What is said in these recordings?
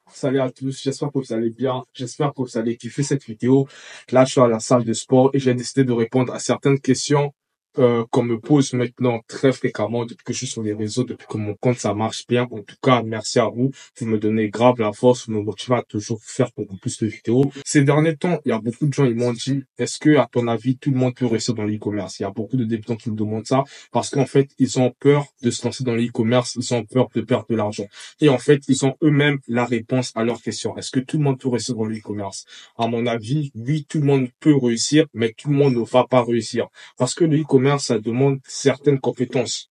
Salut à tous, j'espère que vous allez bien, j'espère que vous allez kiffer cette vidéo. Là, je suis à la salle de sport et j'ai décidé de répondre à certaines questions qu'on me pose maintenant très fréquemment depuis que je suis sur les réseaux, depuis que mon compte ça marche bien. En tout cas, merci à vous, vous me donnez grave la force, vous me motivez à toujours faire beaucoup plus de vidéos. Ces derniers temps, il y a beaucoup de gens, ils m'ont dit, est-ce que, à ton avis, tout le monde peut réussir dans l'e-commerce? Il y a beaucoup de débutants qui me demandent ça parce qu'en fait, ils ont peur de se lancer dans l'e-commerce, ils ont peur de perdre de l'argent. Et en fait, ils ont eux-mêmes la réponse à leur question. Est-ce que tout le monde peut réussir dans l'e-commerce? À mon avis, oui, tout le monde peut réussir, mais tout le monde ne va pas réussir. Parce que le e-commerce, ça demande certaines compétences.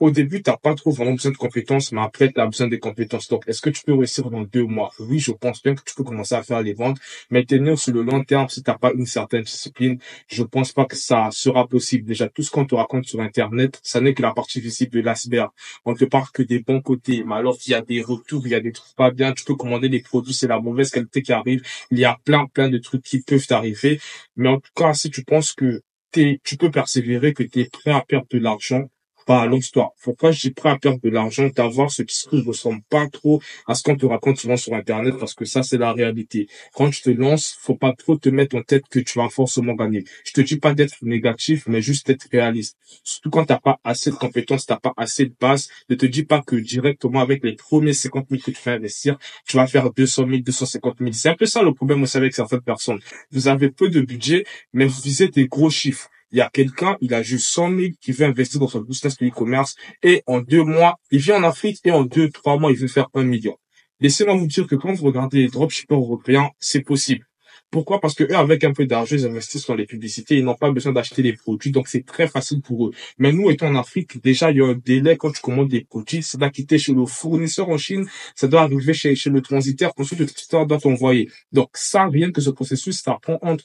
Au début, t'as pas trop vraiment besoin de compétences, mais après, tu as besoin des compétences. Donc, est-ce que tu peux réussir dans 2 mois? Oui, je pense bien que tu peux commencer à faire les ventes, mais tenir sur le long terme, si t'as pas une certaine discipline, je pense pas que ça sera possible. Déjà, tout ce qu'on te raconte sur Internet, ça n'est que la partie visible de l'iceberg. On te parle que des bons côtés, mais alors qu'il y a des retours, il y a des trucs pas bien, tu peux commander des produits, c'est la mauvaise qualité qui arrive. Il y a plein de trucs qui peuvent t'arriver. Mais en tout cas, si tu penses que tu peux persévérer, que tu es prêt à perdre de l'argent, pas à l'histoire. Pourquoi je dis prêt à perdre de l'argent, d'avoir ce discours ne ressemble pas trop à ce qu'on te raconte souvent sur Internet, parce que ça, c'est la réalité. Quand tu te lances, faut pas trop te mettre en tête que tu vas forcément gagner. Je te dis pas d'être négatif, mais juste d'être réaliste. Surtout quand t'as pas assez de compétences, t'as pas assez de base, ne te dis pas que directement avec les premiers 50 000 que tu fais investir, tu vas faire 200 000, 250 000. C'est un peu ça le problème aussi avec certaines personnes. Vous avez peu de budget, mais vous visez des gros chiffres. Il y a quelqu'un, il a juste 100 000 qui veut investir dans son business de e-commerce et en 2 mois, il vient en Afrique et en 2, 3 mois, il veut faire 1 million. Laissez-moi vous dire que quand vous regardez les dropshippers européens, c'est possible. Pourquoi? Parce que eux, avec un peu d'argent, ils investissent dans les publicités, ils n'ont pas besoin d'acheter les produits, donc c'est très facile pour eux. Mais nous, étant en Afrique, déjà, il y a un délai quand tu commandes des produits, ça doit quitter chez le fournisseur en Chine, ça doit arriver chez le transitaire, ensuite le transitaire doit t'envoyer. Donc ça, rien que ce processus, ça prend entre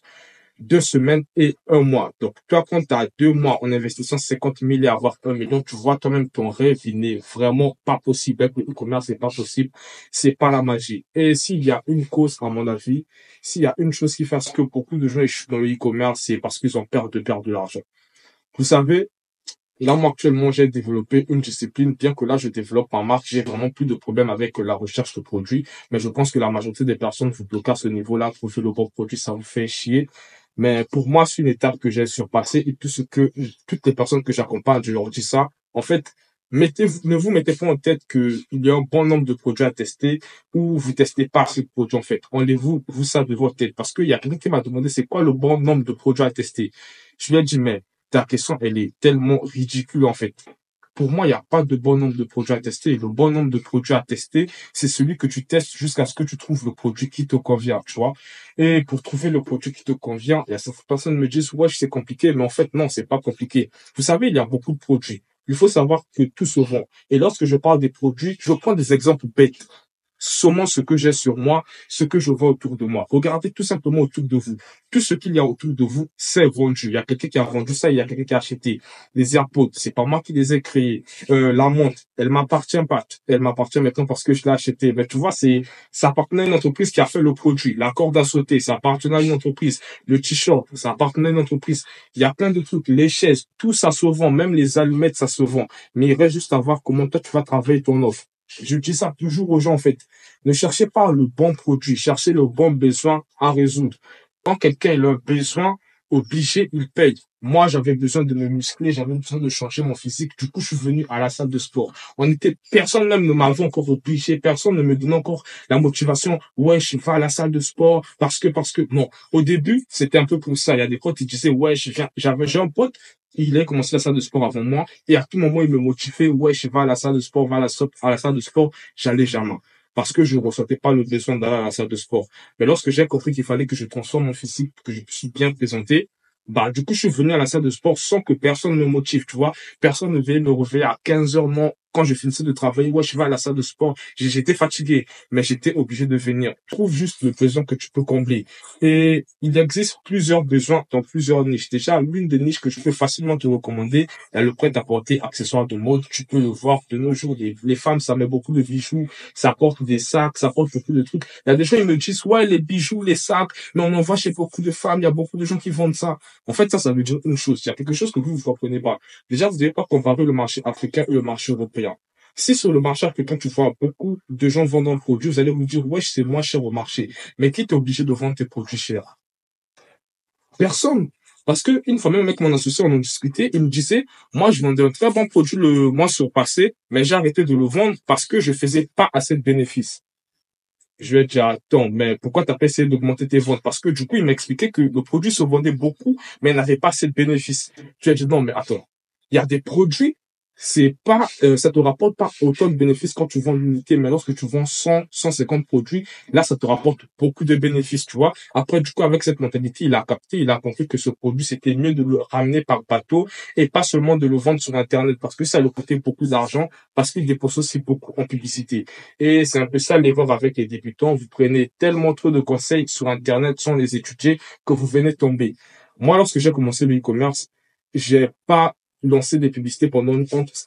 2 semaines et 1 mois. Donc, toi, quand tu as 2 mois en investissant 50 000 et avoir 1 million, tu vois toi-même ton rêve, il n'est vraiment pas possible. Avec le e-commerce, c'est pas possible. C'est pas la magie. Et s'il y a une cause, à mon avis, s'il y a une chose qui fait ce que beaucoup de gens échouent dans le e-commerce, c'est parce qu'ils ont peur de l'argent. Vous savez, là, moi, actuellement, j'ai développé une discipline, bien que là, je développe en marque, j'ai vraiment plus de problèmes avec la recherche de produits, mais je pense que la majorité des personnes vous bloquent à ce niveau-là, trouver le bon produit, ça vous fait chier. Mais pour moi, c'est une étape que j'ai surpassée et tout ce que, toutes les personnes que j'accompagne, je leur dis ça. En fait, ne vous mettez pas en tête qu'il y a un bon nombre de produits à tester ou vous testez pas ces produits, en fait. Enlevez-vous ça de votre tête parce qu'il y a quelqu'un qui m'a demandé c'est quoi le bon nombre de produits à tester. Je lui ai dit, mais ta question, elle est tellement ridicule, en fait. Pour moi, il n'y a pas de bon nombre de produits à tester. Le bon nombre de produits à tester, c'est celui que tu testes jusqu'à ce que tu trouves le produit qui te convient, tu vois. Et pour trouver le produit qui te convient, il y a certaines personnes qui me disent, ouais, c'est compliqué, mais en fait, non, c'est pas compliqué. Vous savez, il y a beaucoup de produits. Il faut savoir que tout se vend. Et lorsque je parle des produits, je prends des exemples bêtes. Seulement ce que j'ai sur moi, ce que je vois autour de moi. Regardez tout simplement autour de vous. Tout ce qu'il y a autour de vous, c'est vendu. Il y a quelqu'un qui a vendu ça, il y a quelqu'un qui a acheté. Les AirPods, c'est pas moi qui les ai créés. La montre, elle m'appartient pas. Elle m'appartient maintenant parce que je l'ai acheté. Mais tu vois, ça appartenait à une entreprise qui a fait le produit. La corde à sauter, ça appartenait à une entreprise. Le t-shirt, ça appartenait à une entreprise. Il y a plein de trucs. Les chaises, tout ça se vend. Même les allumettes, ça se vend. Mais il reste juste à voir comment toi tu vas travailler ton offre. Je dis ça toujours aux gens, en fait. Ne cherchez pas le bon produit, cherchez le bon besoin à résoudre. Quand quelqu'un a un besoin, obligé, il paye. Moi, j'avais besoin de me muscler, j'avais besoin de changer mon physique. Du coup, je suis venu à la salle de sport. Personne même ne m'avait encore obligé, personne ne me donnait encore la motivation. Ouais, je vais à la salle de sport parce que, non. Au début, c'était un peu pour ça. Il y a des potes qui disaient, ouais, j'ai un pote, il a commencé la salle de sport avant moi, et à tout moment, il me motivait, ouais, je vais à la salle de sport, à la salle de sport, j'allais jamais. Parce que je ne ressentais pas le besoin d'aller à la salle de sport. Mais lorsque j'ai compris qu'il fallait que je transforme mon physique, que je puisse bien présenter, bah, du coup, je suis venu à la salle de sport sans que personne me motive, tu vois. Personne ne venait me réveiller à 15 heures, non. quand je finissais de travailler, ouais, je vais à la salle de sport, j'étais fatigué, mais j'étais obligé de venir. Trouve juste le besoin que tu peux combler. Et il existe plusieurs besoins dans plusieurs niches. Déjà, l'une des niches que je peux facilement te recommander est le prêt-à-porter accessoire de mode. Tu peux le voir de nos jours. Les femmes, ça met beaucoup de bijoux, ça porte des sacs, ça porte beaucoup de trucs. Il y a des gens, ils me disent, ouais, les bijoux, les sacs, mais on en voit chez beaucoup de femmes, il y a beaucoup de gens qui vendent ça. En fait, ça veut dire une chose. Il y a quelque chose que vous ne comprenez pas. Déjà, vous ne devez pas comparer le marché africain et le marché européen. Si sur le marché africain, tu vois beaucoup de gens vendant le produit, vous allez vous dire, ouais, c'est moins cher au marché. Mais qui t'est obligé de vendre tes produits chers? Personne. Parce que une fois même avec mon associé, on en discutait, il me disait, moi, je vendais un très bon produit le mois surpassé, mais j'ai arrêté de le vendre parce que je faisais pas assez de bénéfices. Je lui ai dit, attends, mais pourquoi t'as pas essayé d'augmenter tes ventes? Parce que du coup, il m'expliquait que le produit se vendait beaucoup, mais il n'avait pas assez de bénéfices. Je lui ai dit, non, mais attends. Il y a des produits, c'est pas, ça te rapporte pas autant de bénéfices quand tu vends l'unité, mais lorsque tu vends 100, 150 produits, là, ça te rapporte beaucoup de bénéfices, tu vois. Après, du coup, avec cette mentalité, il a capté, il a compris que ce produit, c'était mieux de le ramener par bateau et pas seulement de le vendre sur Internet parce que ça lui coûtait beaucoup d'argent, parce qu'il dépense aussi beaucoup en publicité. Et c'est un peu ça l'erreur avec les débutants. Vous prenez tellement trop de conseils sur Internet sans les étudier que vous venez tomber. Moi, lorsque j'ai commencé le e-commerce, j'ai pas lancé des publicités pendant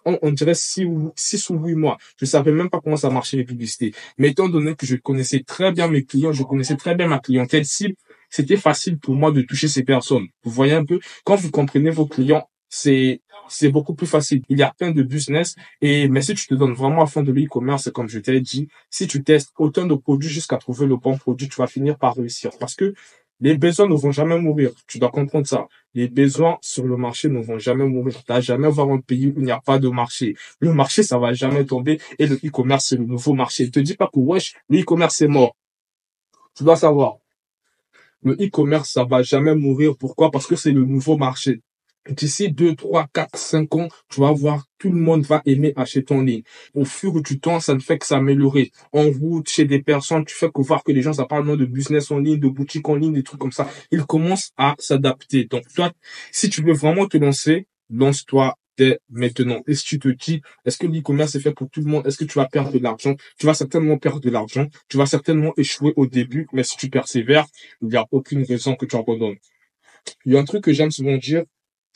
on dirait 6 ou 8 mois. Je savais même pas comment ça marchait les publicités. Mais étant donné que je connaissais très bien mes clients, je connaissais très bien ma clientèle cible, c'était facile pour moi de toucher ces personnes. Vous voyez un peu, quand vous comprenez vos clients, c'est beaucoup plus facile. Il y a plein de business mais si tu te donnes vraiment à fond de l'e-commerce, comme je t'ai dit, si tu testes autant de produits jusqu'à trouver le bon produit, tu vas finir par réussir. Parce que les besoins ne vont jamais mourir. Tu dois comprendre ça. Les besoins sur le marché ne vont jamais mourir. Tu vas jamais voir un pays où il n'y a pas de marché. Le marché, ça va jamais tomber et le e-commerce, c'est le nouveau marché. Ne te dis pas que, wesh, le e-commerce, c'est mort. Tu dois savoir. Le e-commerce, ça va jamais mourir. Pourquoi? Parce que c'est le nouveau marché. D'ici 2, 3, 4, 5 ans, tu vas voir, tout le monde va aimer acheter en ligne. Au fur du temps, ça ne fait que s'améliorer. En route, chez des personnes, tu fais que voir que les gens, ça parle moins de business en ligne, de boutique en ligne, des trucs comme ça. Ils commencent à s'adapter. Donc, toi, si tu veux vraiment te lancer, lance-toi dès maintenant. Et si tu te dis, est-ce que l'e-commerce est fait pour tout le monde? Est-ce que tu vas perdre de l'argent? Tu vas certainement perdre de l'argent. Tu vas certainement échouer au début, mais si tu persévères, il n'y a aucune raison que tu abandonnes. Il y a un truc que j'aime souvent dire,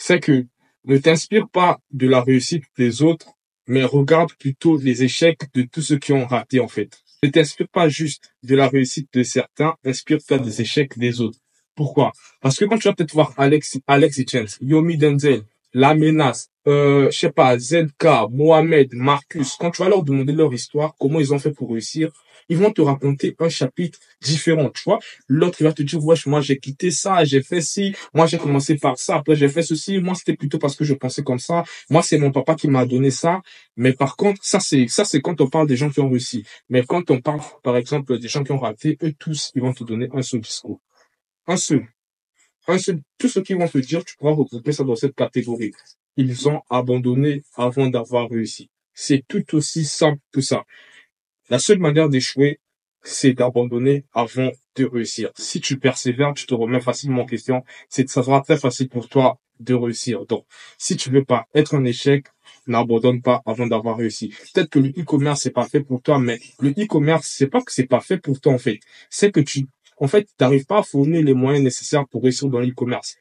c'est que ne t'inspire pas de la réussite des autres, mais regarde plutôt les échecs de tous ceux qui ont raté, en fait. Ne t'inspire pas juste de la réussite de certains, inspire-toi des échecs des autres. Pourquoi? Parce que quand tu vas peut-être voir Alex Hitchens, Yomi Denzel, La Menace, je sais pas, ZK, Mohamed, Marcus, quand tu vas leur demander leur histoire, comment ils ont fait pour réussir, ils vont te raconter un chapitre différent, tu vois. L'autre, il va te dire, wesh, moi, j'ai quitté ça, j'ai fait ci, moi, j'ai commencé par ça, après, j'ai fait ceci, moi, c'était plutôt parce que je pensais comme ça, moi, c'est mon papa qui m'a donné ça. Mais par contre, ça, c'est quand on parle des gens qui ont réussi. Mais quand on parle, par exemple, des gens qui ont raté, eux tous, ils vont te donner un seul discours. Un seul. Un seul. Tout ce qu'ils vont te dire, tu pourras regrouper ça dans cette catégorie. Ils ont abandonné avant d'avoir réussi. C'est tout aussi simple que ça. La seule manière d'échouer, c'est d'abandonner avant de réussir. Si tu persévères, tu te remets facilement en question, ça sera très facile pour toi de réussir. Donc, si tu veux pas être un échec, n'abandonne pas avant d'avoir réussi. Peut-être que le e-commerce c'est pas fait pour toi, mais le e-commerce, c'est pas que c'est pas fait pour toi, en fait. C'est que en fait, t'arrives pas à fournir les moyens nécessaires pour réussir dans l'e-commerce.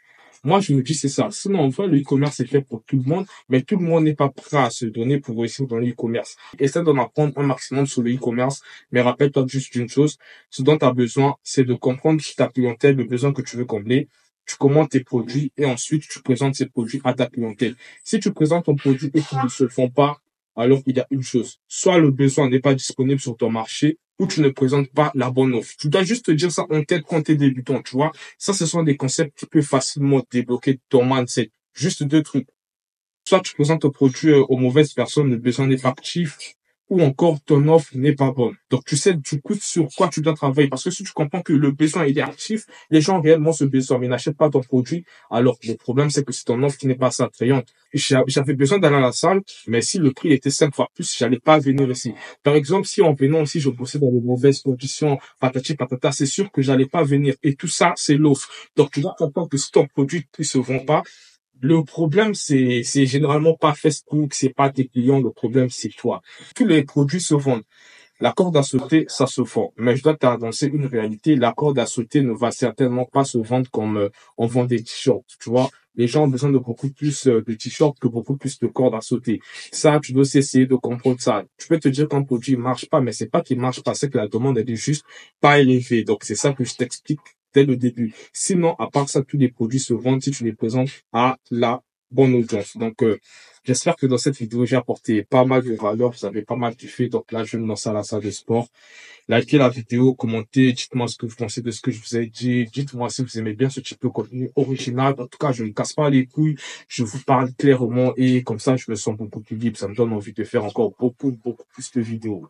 Moi, je me dis, c'est ça. Sinon, en fait, le e-commerce est fait pour tout le monde, mais tout le monde n'est pas prêt à se donner pour réussir dans l'e-commerce. Essaie d'en apprendre un maximum sur le e-commerce, mais rappelle-toi juste d'une chose. Ce dont tu as besoin, c'est de comprendre ta clientèle, le besoin que tu veux combler. Tu commandes tes produits et ensuite tu présentes ces produits à ta clientèle. Si tu présentes ton produit et qu'ils ne se font pas, alors il y a une chose. Soit le besoin n'est pas disponible sur ton marché, ou tu ne présentes pas la bonne offre. Tu dois juste te dire ça en tête quand tu es débutant, tu vois. Ça, ce sont des concepts qui peuvent facilement débloquer ton mindset. Juste 2 trucs. Soit tu présentes ton produit aux mauvaises personnes, le besoin n'est pas actif, ou encore ton offre n'est pas bonne. Donc tu sais du coup sur quoi tu dois travailler. Parce que si tu comprends que le besoin il est actif, les gens ont réellement ce besoin, mais n'achètent pas ton produit. Alors le problème c'est que c'est ton offre qui n'est pas assez attrayante. J'avais besoin d'aller à la salle, mais si le prix était 5 fois plus, j'allais pas venir ici. Par exemple, si en venant ici, je bossais dans de mauvaises conditions, patati patata, c'est sûr que j'allais pas venir. Et tout ça, c'est l'offre. Donc tu dois comprendre que si ton produit ne se vend pas, Le problème, c'est généralement pas Facebook, c'est pas tes clients, le problème, c'est toi. Tous les produits se vendent. La corde à sauter, ça se vend. Mais je dois t'annoncer une réalité. La corde à sauter ne va certainement pas se vendre comme on vend des t-shirts. Tu vois, les gens ont besoin de beaucoup plus de t-shirts que beaucoup plus de cordes à sauter. Ça, tu dois essayer de comprendre ça. Tu peux te dire qu'un produit marche pas, mais c'est pas qu'il marche pas, c'est que la demande elle est juste pas élevée. Donc c'est ça que je t'explique dès le début. Sinon, à part ça, tous les produits se vendent si tu les présentes à la bonne audience. Donc, j'espère que dans cette vidéo, j'ai apporté pas mal de valeur. Vous avez pas mal kiffé. Donc là, je vais me lancer à la salle de sport. Likez la vidéo, commentez, dites-moi ce que vous pensez de ce que je vous ai dit. Dites-moi si vous aimez bien ce type de contenu original. En tout cas, je ne me casse pas les couilles. Je vous parle clairement et comme ça, je me sens beaucoup plus libre. Ça me donne envie de faire encore beaucoup plus de vidéos.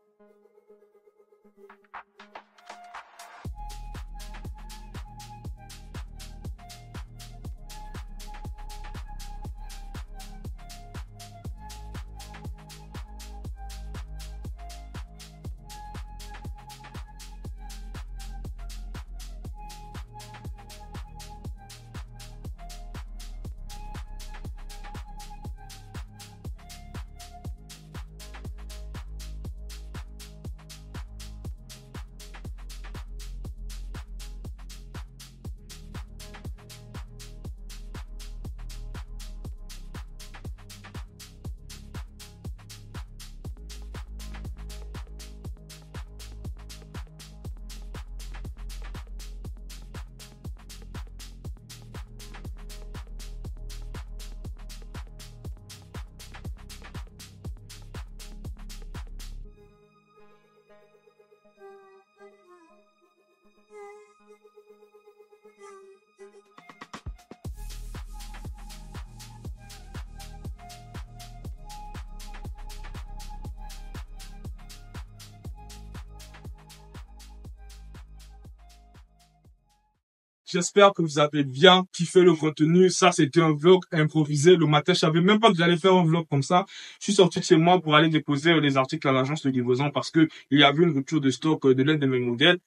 J'espère que vous avez bien kiffé le contenu. Ça, c'était un vlog improvisé. Le matin, je savais même pas que j'allais faire un vlog comme ça. Je suis sorti de chez moi pour aller déposer les articles à l'agence de livraison parce que il y avait une rupture de stock de l'un de mes modèles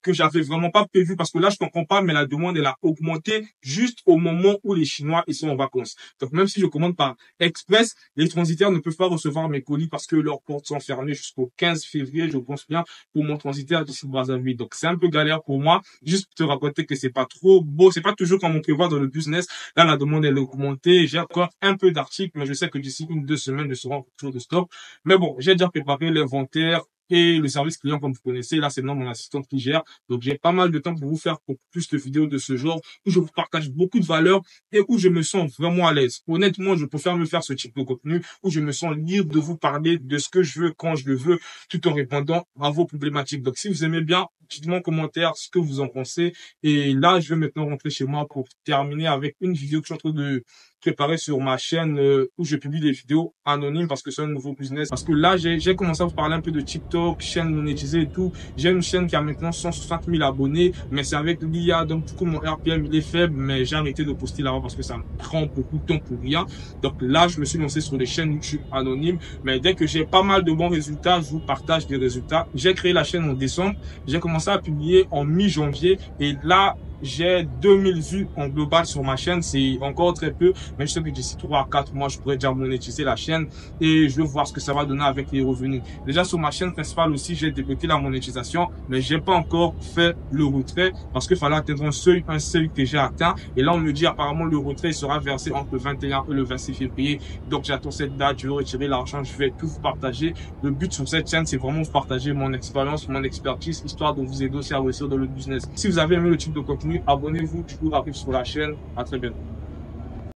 que j'avais vraiment pas prévu parce que là, je comprends pas, mais la demande, elle a augmenté juste au moment où les Chinois, ils sont en vacances. Donc, même si je commande par Express, les transitaires ne peuvent pas recevoir mes colis parce que leurs portes sont fermées jusqu'au 15 février, je pense bien, pour mon transitaire d'ici Brazzaville. Donc, c'est un peu galère pour moi. Juste pour te raconter que c'est pas trop beau, c'est pas toujours comme on prévoit dans le business. Là, la demande, elle a augmenté. J'ai encore un peu d'articles, mais je sais que d'ici 1 ou 2 semaines, je serai en retour de stock. Mais bon, j'ai déjà préparé l'inventaire et le service client, comme vous connaissez. Là, c'est non mon assistante qui gère. Donc, j'ai pas mal de temps pour vous faire beaucoup plus de vidéos de ce genre où je vous partage beaucoup de valeurs et où je me sens vraiment à l'aise. Honnêtement, je préfère me faire ce type de contenu où je me sens libre de vous parler de ce que je veux quand je le veux tout en répondant à vos problématiques. Donc, si vous aimez bien, dites-moi en commentaire ce que vous en pensez. Et là, je vais maintenant rentrer chez moi pour terminer avec une vidéo que je suis en train de préparer sur ma chaîne où je publie des vidéos anonymes parce que c'est un nouveau business. Parce que là, j'ai commencé à vous parler un peu de TikTok, chaîne monétisée et tout. J'ai une chaîne qui a maintenant 160 000 abonnés, mais c'est avec l'IA. Donc, du coup, mon RPM, il est faible, mais j'ai arrêté de poster là-bas parce que ça me prend beaucoup de temps pour rien. Donc là, je me suis lancé sur les chaînes YouTube anonymes. Mais dès que j'ai pas mal de bons résultats, je vous partage des résultats. J'ai créé la chaîne en décembre. J'ai commencé à publier en mi-janvier. Et là, j'ai 2000 vues en global sur ma chaîne. C'est encore très peu, mais je sais que d'ici 3 à 4 mois, je pourrais déjà monétiser la chaîne et je vais voir ce que ça va donner avec les revenus. Déjà sur ma chaîne principale aussi, j'ai débloqué la monétisation, mais j'ai pas encore fait le retrait parce qu'il fallait atteindre un seuil que j'ai atteint. Et là, on me dit apparemment le retrait sera versé entre le 21 et le 26 février. Donc j'attends cette date, je vais retirer l'argent, je vais tout vous partager. Le but sur cette chaîne, c'est vraiment vous partager mon expérience, mon expertise, histoire de vous aider aussi à réussir dans le business. Si vous avez aimé le type de contenu, abonnez-vous, du coup, arrive sur la chaîne. À très bientôt.